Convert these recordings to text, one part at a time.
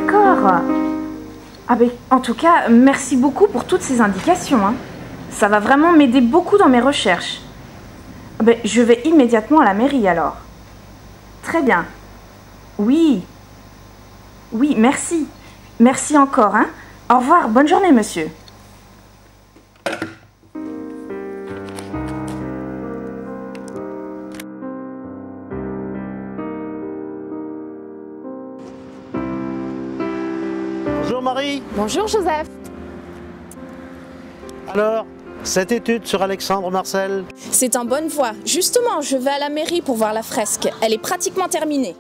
d'accord. Ah ben, en tout cas, merci beaucoup pour toutes ces indications, hein. Ça va vraiment m'aider beaucoup dans mes recherches. Ah ben, je vais immédiatement à la mairie alors. Très bien. Oui. Oui, merci. Merci encore, hein. Au revoir, bonne journée, monsieur. Bonjour Marie. Bonjour Joseph. Alors, cette étude sur Alexandre Marcel? C'est en bonne voie. Justement, je vais à la mairie pour voir la fresque. Elle est pratiquement terminée.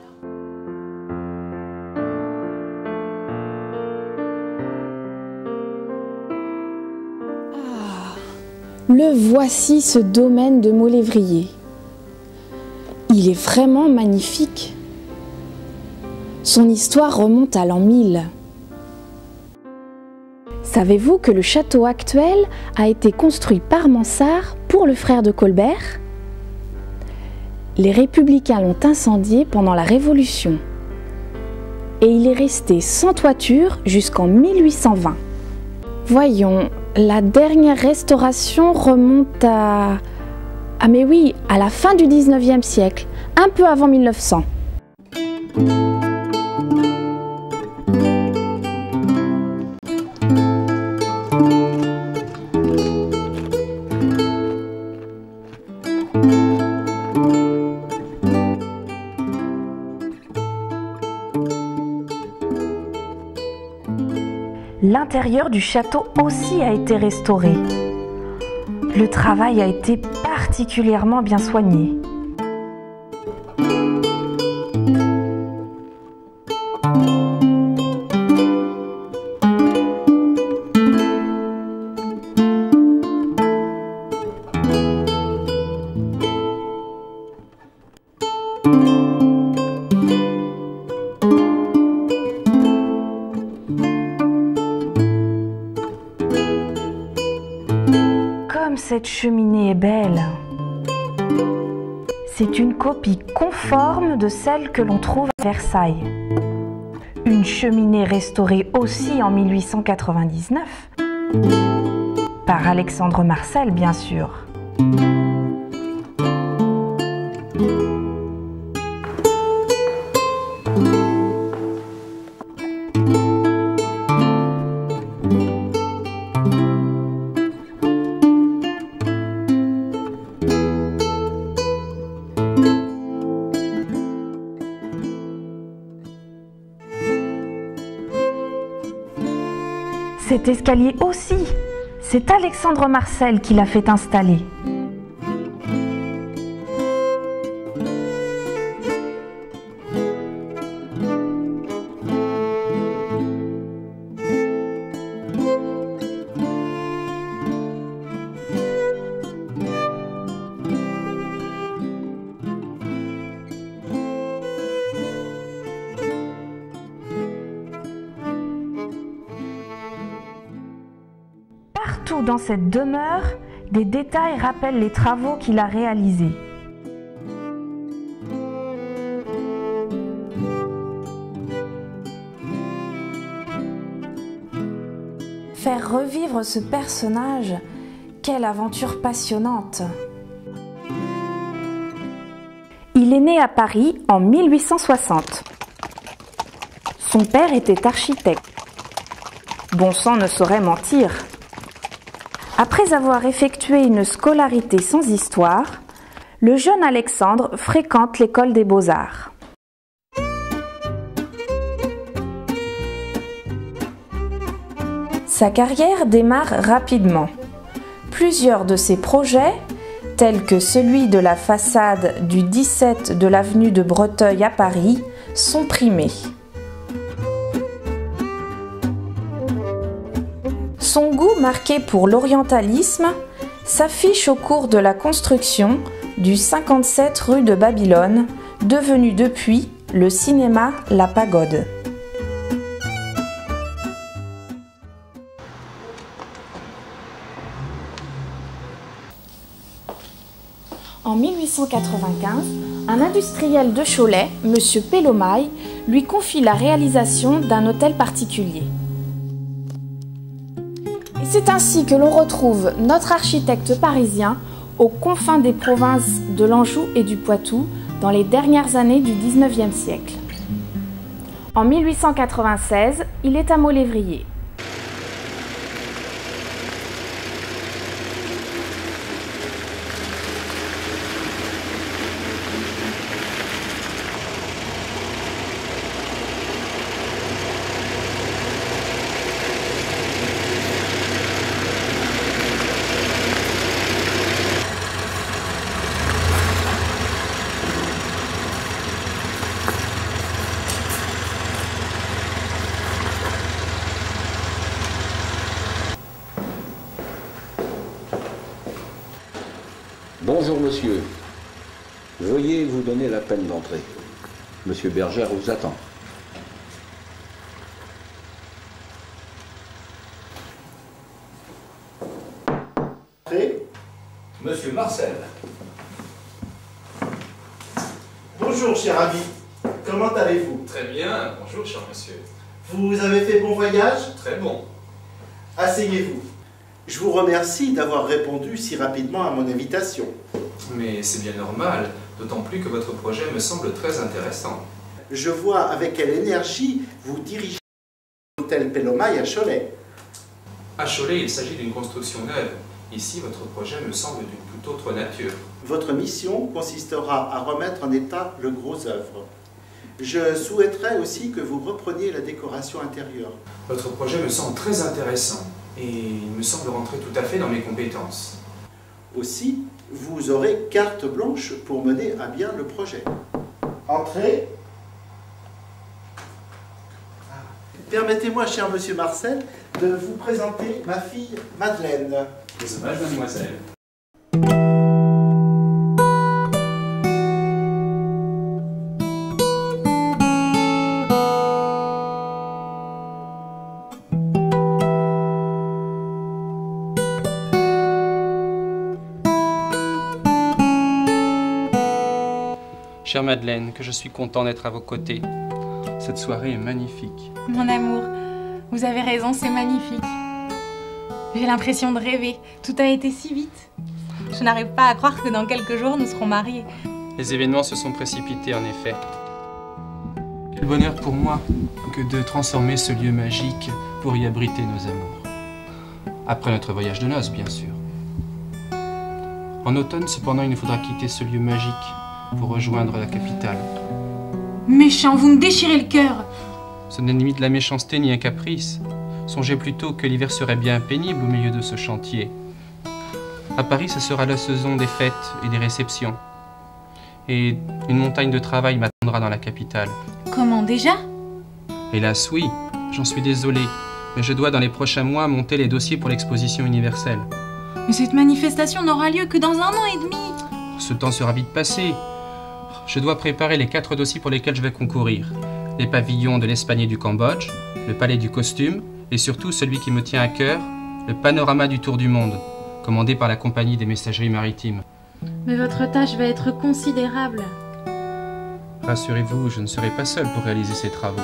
Le voici, ce domaine de Maulévrier. Il est vraiment magnifique. Son histoire remonte à l'an 1000. Savez-vous que le château actuel a été construit par Mansart pour le frère de Colbert? Les républicains l'ont incendié pendant la Révolution. Et il est resté sans toiture jusqu'en 1820. Voyons, la dernière restauration remonte à... Ah mais oui, à la fin du 19e siècle, un peu avant 1900. L'intérieur du château aussi a été restauré. Le travail a été particulièrement bien soigné. Comme cette cheminée est belle! C'est une copie conforme de celle que l'on trouve à Versailles. Une cheminée restaurée aussi en 1899, par Alexandre Marcel bien sûr. Cet escalier aussi, c'est Alexandre Marcel qui l'a fait installer. Partout dans cette demeure, des détails rappellent les travaux qu'il a réalisés. Faire revivre ce personnage, quelle aventure passionnante! Il est né à Paris en 1860. Son père était architecte. Bon sang ne saurait mentir. Après avoir effectué une scolarité sans histoire, le jeune Alexandre fréquente l'école des beaux-arts. Sa carrière démarre rapidement. Plusieurs de ses projets, tels que celui de la façade du 17 de l'avenue de Breteuil à Paris, sont primés. Son goût marqué pour l'orientalisme s'affiche au cours de la construction du 57 rue de Babylone, devenu depuis le cinéma La Pagode. En 1895, Un industriel de Cholet, M. Pelomaille, lui confie la réalisation d'un hôtel particulier. Et c'est ainsi que l'on retrouve notre architecte parisien aux confins des provinces de l'Anjou et du Poitou dans les dernières années du XIXe siècle. En 1896, il est à Maulévrier. Bonjour monsieur, veuillez vous donner la peine d'entrer. Monsieur Bergère vous attend. Monsieur Marcel. Bonjour, cher ami. Comment allez-vous? Très bien, bonjour cher monsieur. Vous avez fait bon voyage? Très bon. Asseyez-vous. Je vous remercie d'avoir répondu si rapidement à mon invitation. Mais c'est bien normal, d'autant plus que votre projet me semble très intéressant. Je vois avec quelle énergie vous dirigez l'hôtel Pelomaille à Cholet. À Cholet, il s'agit d'une construction neuve. Ici, votre projet me semble d'une toute autre nature. Votre mission consistera à remettre en état le gros œuvre. Je souhaiterais aussi que vous repreniez la décoration intérieure. Votre projet me semble très intéressant et il me semble rentrer tout à fait dans mes compétences. Aussi, vous aurez carte blanche pour mener à bien le projet. Entrez. Permettez-moi, cher monsieur Marcel, de vous présenter ma fille Madeleine. Les hommages, mademoiselle. Chère Madeleine, que je suis content d'être à vos côtés. Cette soirée est magnifique. Mon amour, vous avez raison, c'est magnifique. J'ai l'impression de rêver. Tout a été si vite. Je n'arrive pas à croire que dans quelques jours, nous serons mariés. Les événements se sont précipités en effet. Quel bonheur pour moi que de transformer ce lieu magique pour y abriter nos amours. Après notre voyage de noces, bien sûr. En automne, cependant, il nous faudra quitter ce lieu magique pour rejoindre la capitale. Méchant, vous me déchirez le cœur. Ce n'est ni de la méchanceté ni un caprice. Songez plutôt que l'hiver serait bien pénible au milieu de ce chantier. À Paris, ce sera la saison des fêtes et des réceptions. Et une montagne de travail m'attendra dans la capitale. Comment déjà? Hélas, oui, j'en suis désolé. Mais je dois dans les prochains mois monter les dossiers pour l'exposition universelle. Mais cette manifestation n'aura lieu que dans 1 an et demi. Ce temps sera vite passé. Je dois préparer les 4 dossiers pour lesquels je vais concourir. Les pavillons de l'Espagne et du Cambodge, le palais du costume, et surtout celui qui me tient à cœur, le panorama du tour du monde, commandé par la compagnie des messageries maritimes. Mais votre tâche va être considérable. Rassurez-vous, je ne serai pas seul pour réaliser ces travaux.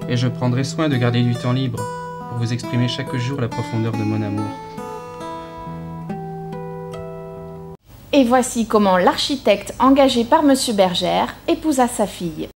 Et je prendrai soin de garder du temps libre pour vous exprimer chaque jour la profondeur de mon amour. Et voici comment l'architecte engagé par M. Bergère épousa sa fille.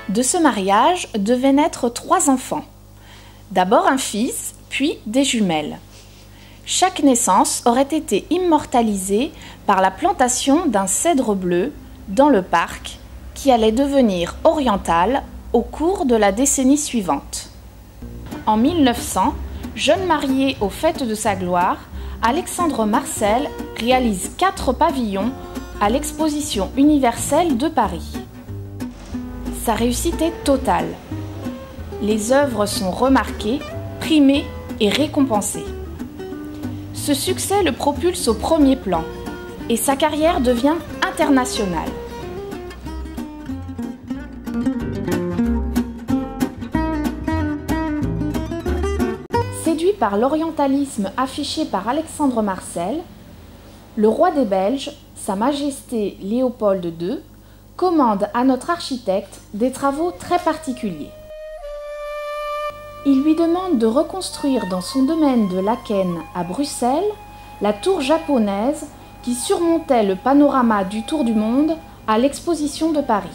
De ce mariage devaient naître 3 enfants. D'abord un fils, puis des jumelles. Chaque naissance aurait été immortalisée par la plantation d'un cèdre bleu dans le parc qui allait devenir oriental au cours de la décennie suivante. En 1900, Jeune marié aux fêtes de sa gloire, Alexandre Marcel réalise 4 pavillons à l'Exposition universelle de Paris. Sa réussite est totale. Les œuvres sont remarquées, primées et récompensées. Ce succès le propulse au premier plan et sa carrière devient internationale. Séduit par l'orientalisme affiché par Alexandre Marcel, le roi des Belges, Sa Majesté Léopold II, commande à notre architecte des travaux très particuliers. Il lui demande de reconstruire dans son domaine de Laeken à Bruxelles la tour japonaise qui surmontait le panorama du Tour du Monde à l'Exposition de Paris.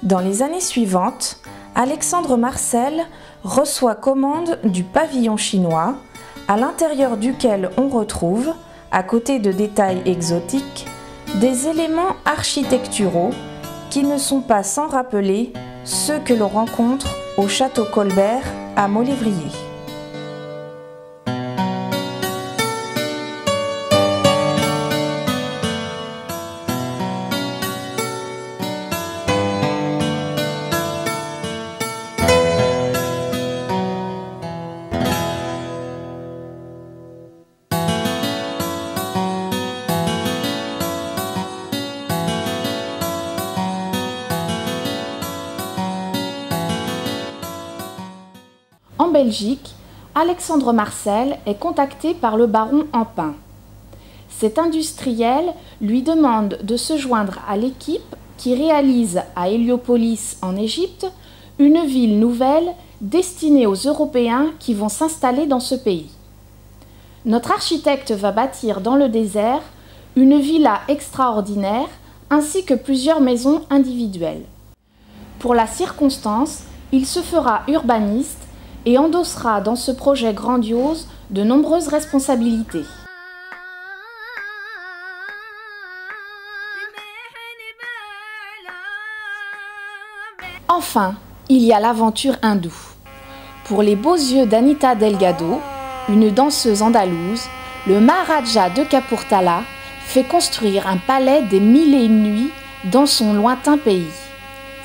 Dans les années suivantes, Alexandre Marcel reçoit commande du pavillon chinois, à l'intérieur duquel on retrouve, à côté de détails exotiques, des éléments architecturaux qui ne sont pas sans rappeler ceux que l'on rencontre au château Colbert à Maulévrier. En Belgique, Alexandre Marcel est contacté par le baron Empain. Cet industriel lui demande de se joindre à l'équipe qui réalise à Héliopolis en Égypte une ville nouvelle destinée aux Européens qui vont s'installer dans ce pays. Notre architecte va bâtir dans le désert une villa extraordinaire ainsi que plusieurs maisons individuelles. Pour la circonstance, il se fera urbaniste et endossera dans ce projet grandiose de nombreuses responsabilités. Enfin, il y a l'aventure hindoue. Pour les beaux yeux d'Anita Delgado, une danseuse andalouse, le Maharaja de Kapurthala fait construire un palais des 1001 nuits dans son lointain pays.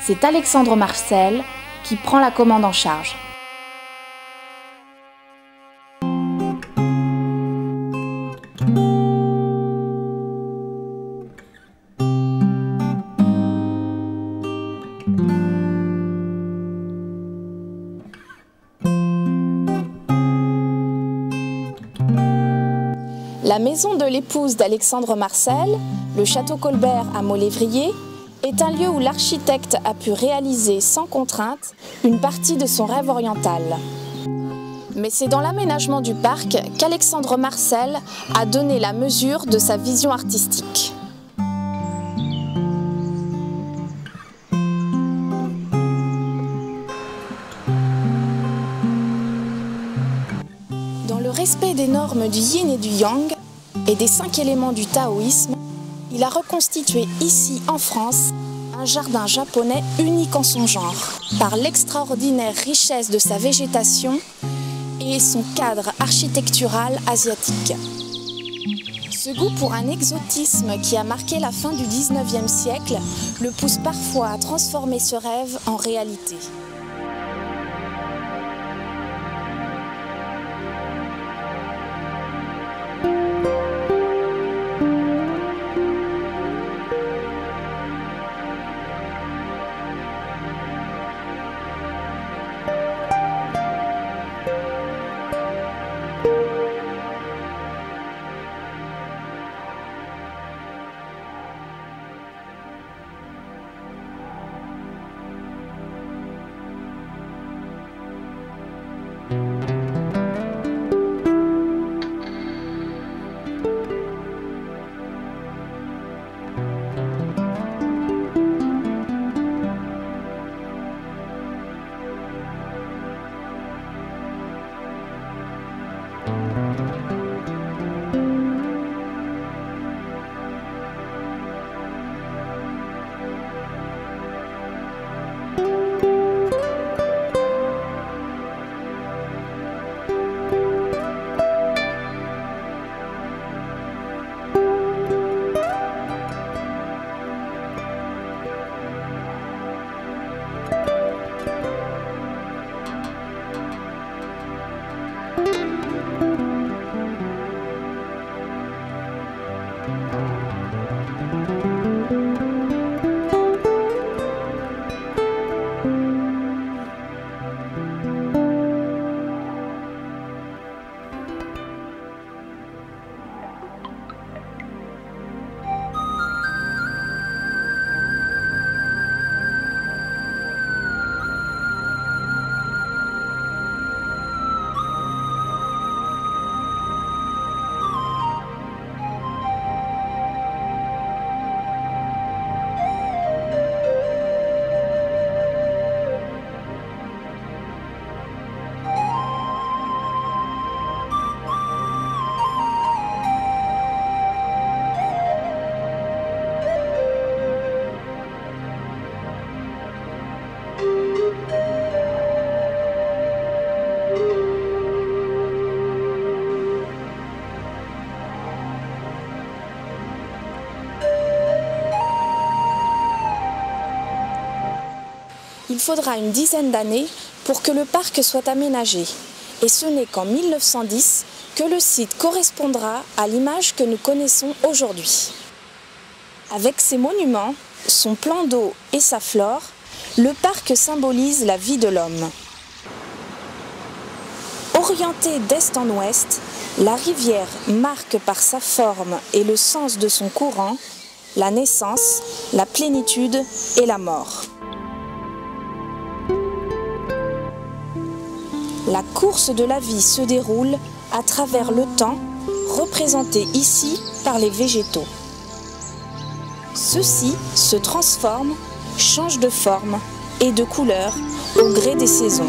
C'est Alexandre Marcel qui prend la commande en charge. La maison de l'épouse d'Alexandre Marcel, le château Colbert à Maulévrier, est un lieu où l'architecte a pu réaliser sans contrainte une partie de son rêve oriental. Mais c'est dans l'aménagement du parc qu'Alexandre Marcel a donné la mesure de sa vision artistique. Dans le respect des normes du yin et du yang et des 5 éléments du taoïsme, il a reconstitué ici en France un jardin japonais unique en son genre, par l'extraordinaire richesse de sa végétation et son cadre architectural asiatique. Ce goût pour un exotisme qui a marqué la fin du 19e siècle le pousse parfois à transformer ce rêve en réalité. Il faudra une dizaine d'années pour que le parc soit aménagé. Et ce n'est qu'en 1910 que le site correspondra à l'image que nous connaissons aujourd'hui. Avec ses monuments, son plan d'eau et sa flore, le parc symbolise la vie de l'homme. Orientée d'est en ouest, la rivière marque par sa forme et le sens de son courant la naissance, la plénitude et la mort. La course de la vie se déroule à travers le temps, représenté ici par les végétaux. Ceux-ci se transforment, changent de forme et de couleur au gré des saisons.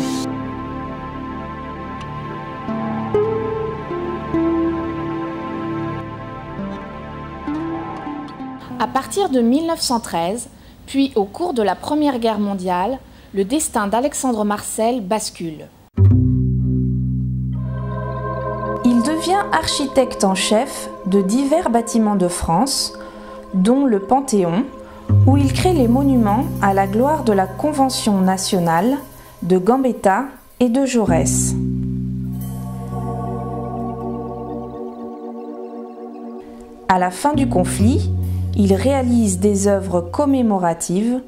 À partir de 1913, puis au cours de la Première Guerre mondiale, le destin d'Alexandre Marcel bascule. Il devient architecte en chef de divers bâtiments de France, dont le Panthéon, où il crée les monuments à la gloire de la Convention nationale, de Gambetta et de Jaurès. À la fin du conflit, il réalise des œuvres commémoratives,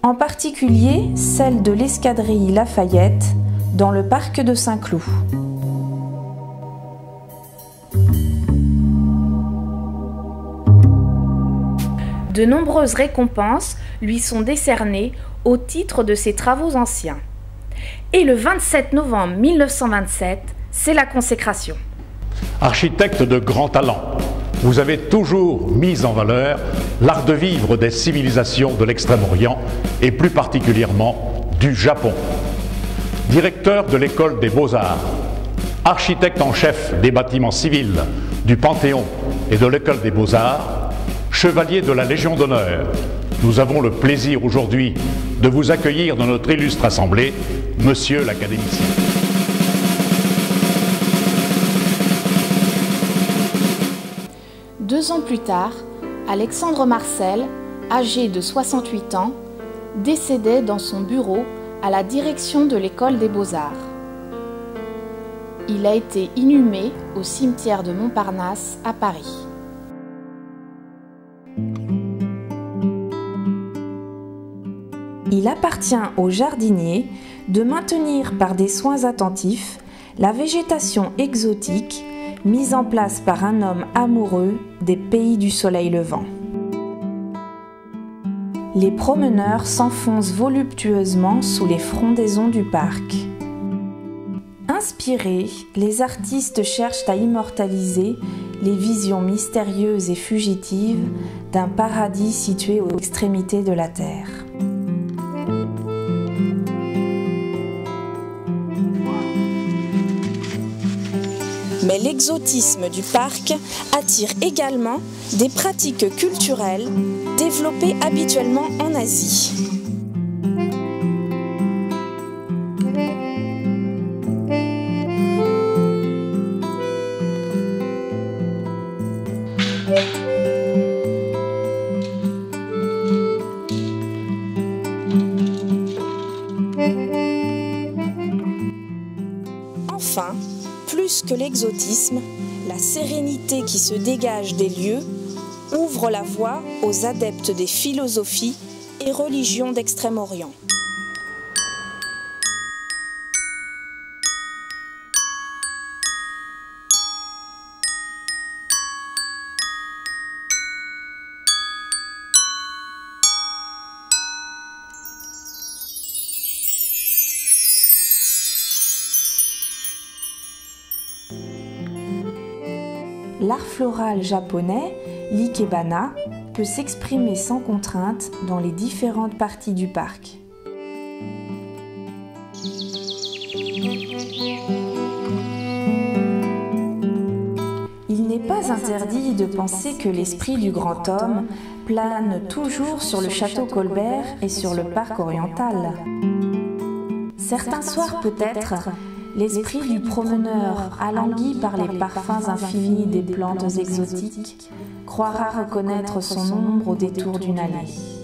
en particulier celle de l'escadrille Lafayette dans le parc de Saint-Cloud. De nombreuses récompenses lui sont décernées au titre de ses travaux anciens. Et le 27 novembre 1927, c'est la consécration. Architecte de grand talent, vous avez toujours mis en valeur l'art de vivre des civilisations de l'Extrême-Orient et plus particulièrement du Japon. Directeur de l'école des Beaux-Arts, architecte en chef des bâtiments civils, du Panthéon et de l'école des Beaux-Arts, chevalier de la Légion d'honneur, nous avons le plaisir aujourd'hui de vous accueillir dans notre illustre assemblée, monsieur l'académicien. Deux ans plus tard, Alexandre Marcel, âgé de 68 ans, décédait dans son bureau à la direction de l'école des Beaux-Arts. Il a été inhumé au cimetière de Montparnasse à Paris. Il appartient aux jardiniers de maintenir par des soins attentifs la végétation exotique mise en place par un homme amoureux des pays du soleil levant. Les promeneurs s'enfoncent voluptueusement sous les frondaisons du parc. Inspirés, les artistes cherchent à immortaliser les visions mystérieuses et fugitives d'un paradis situé aux extrémités de la Terre. Mais l'exotisme du parc attire également des pratiques culturelles développées habituellement en Asie. Enfin, plus que l'exotisme, la sérénité qui se dégage des lieux ouvre la voie aux adeptes des philosophies et religions d'Extrême-Orient. L'art floral japonais, l'ikebana, peut s'exprimer sans contrainte dans les différentes parties du parc. Il n'est pas interdit de penser que l'esprit du grand homme plane toujours sur le château Colbert et sur le parc oriental. Certains soirs peut-être, l'esprit du promeneur, alangui par les parfums infinis des plantes exotiques, croira reconnaître son ombre au détour d'une allée.